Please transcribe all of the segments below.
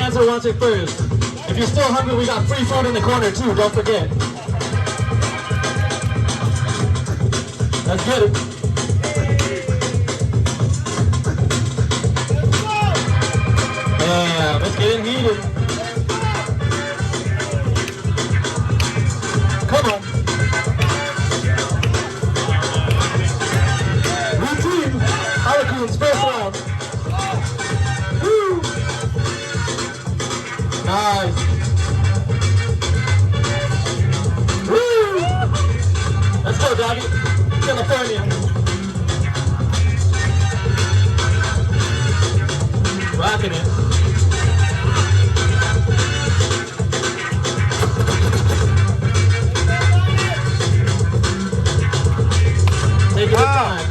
fans are watching first. If you're still hungry, we got free food in the corner too, don't forget. Let's get it. Damn, it's getting heated. Come on. Routine. Holookunz, first round. Woo. Nice. Woo. Let's go, doggy. California. Rocking it. Take your time.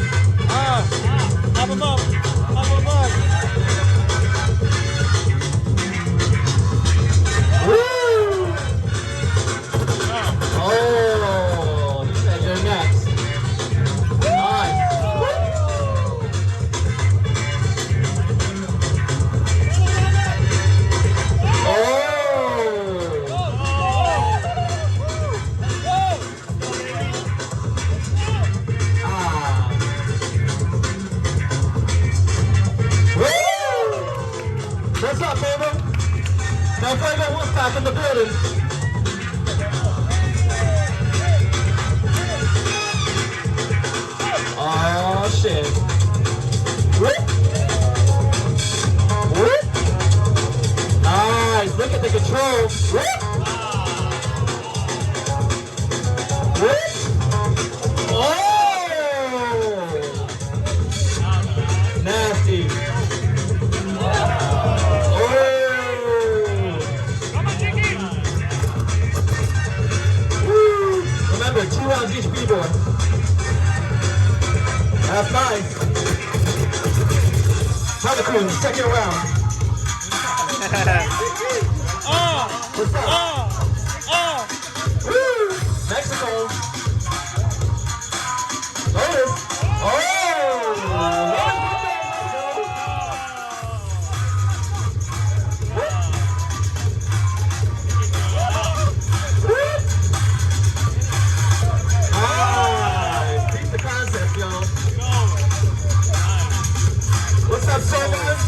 Pop him up. Pop him up. Woo! Oh, you said you're next. Nice. What's up, baby? Now, Franco Woodstock in the building. Oh, shit. Whoop. Whoop. Nice. Look at the control. Whoop. Whoop. Oh. Nasty. Remember, 2 rounds each B-boy. That's nice. Holookunz, second round. What's up? Woo! Mexico. Notice. Oh! What's up, Somas?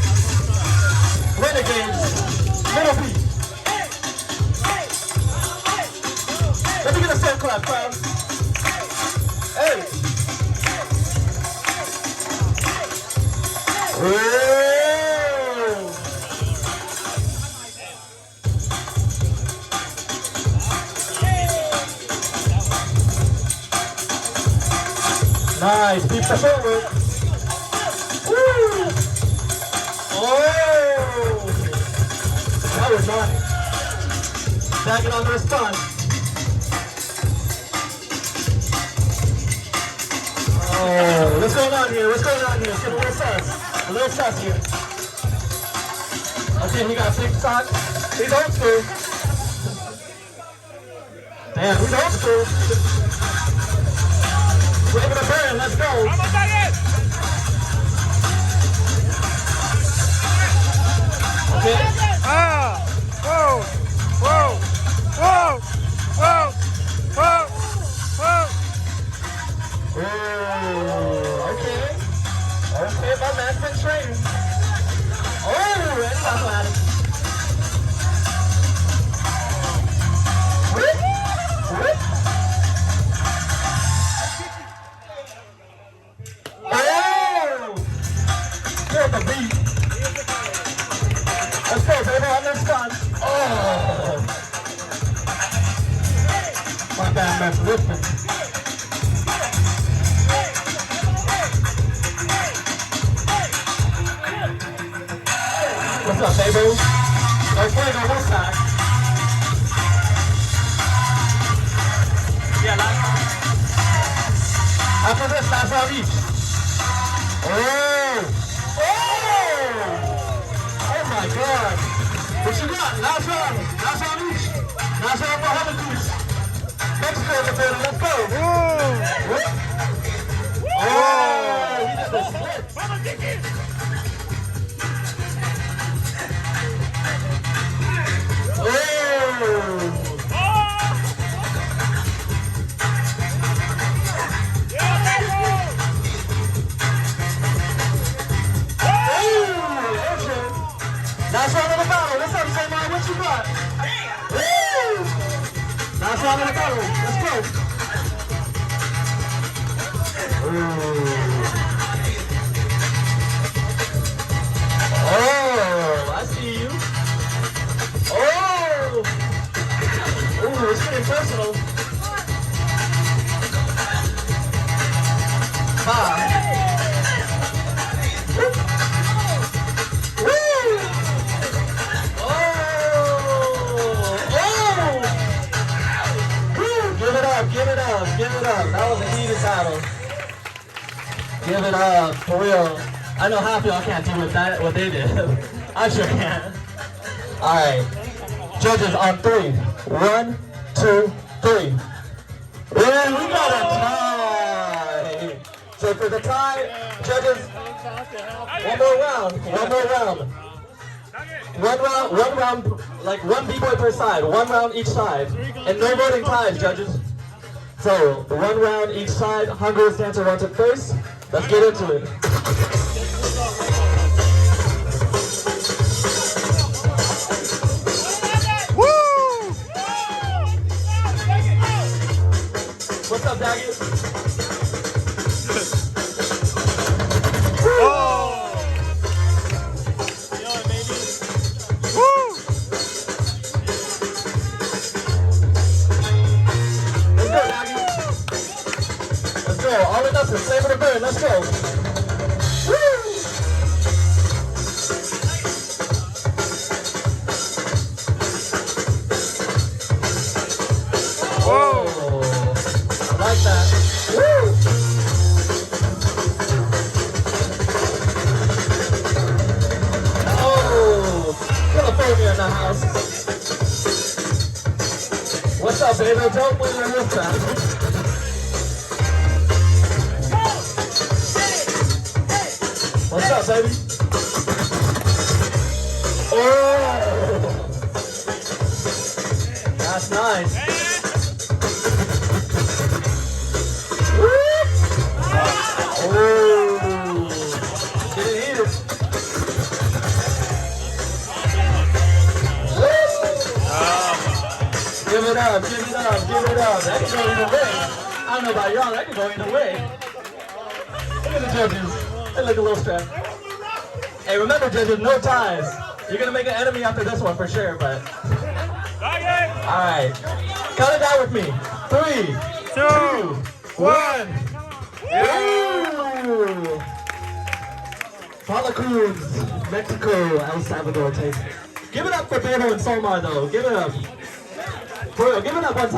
Renegades. Little beat. Let me get a soul clap, crowd. Hey. Whoa. Nice. Keep the forward. Woo! Oh! That was nice. Back it on the response. Oh, what's going on here? What's going on here? It's getting a little sus. A little sus here. Okay, he got 6 socks. He's old school. Damn, he's old school. Wave it a burn, let's go. Okay. Whoa, whoa, whoa, whoa, whoa, whoa. Okay. Okay, my man's been training. Oh, that's not bad. Oh! Feel the beat. Let's go, baby, on this gun. Oh! My bad man's lifting. What's up, baby? No flag on one side. Yeah, last round. After this, last round each. Oh! Oh! Oh my God! What you got? Last round each. Last round for Holookunz. Mexico in the building, let's go! Whoa! Oh! He just a split. Last round of the battle. What's up, Samar? What you got? Woo! Last round of the battle. Let's go. Ooh. Oh, I see you. Oh! Ooh, it's getting personal. Give it up. That was a heated battle. Give it up, for real. I know half y'all can't do what they did. I sure can. Alright. Judges on 3. 1, 2, 3. And we got a tie. So for the tie, judges, one more round. One round, like one b-boy per side, one round each side. And no voting ties, judges. So, one round each side, Honduras dancer runs it first. Let's get into it. Woo! What's up, Daggett? Oh! Woo! All with us, flavor to burn, let's go. Woo! Whoa! I like that. Woo! Oh! California in the house. What's up, baby? Don't win your this time. What's up, baby? Oh! That's nice. Oh! Getting heated. Give it up, give it up, give it up. That can go either way. I don't know about y'all, that can go either way. Look at the judges. They look a little stressed. Hey, remember, judges, no ties. You're gonna make an enemy after this one for sure, but. Alright. Count it down with me. 3, 2, 1. Ooh! Holookunz, Mexico, El Salvador taste. Give it up for Bebo and Solmar though. Give it up. For real, give it up one time.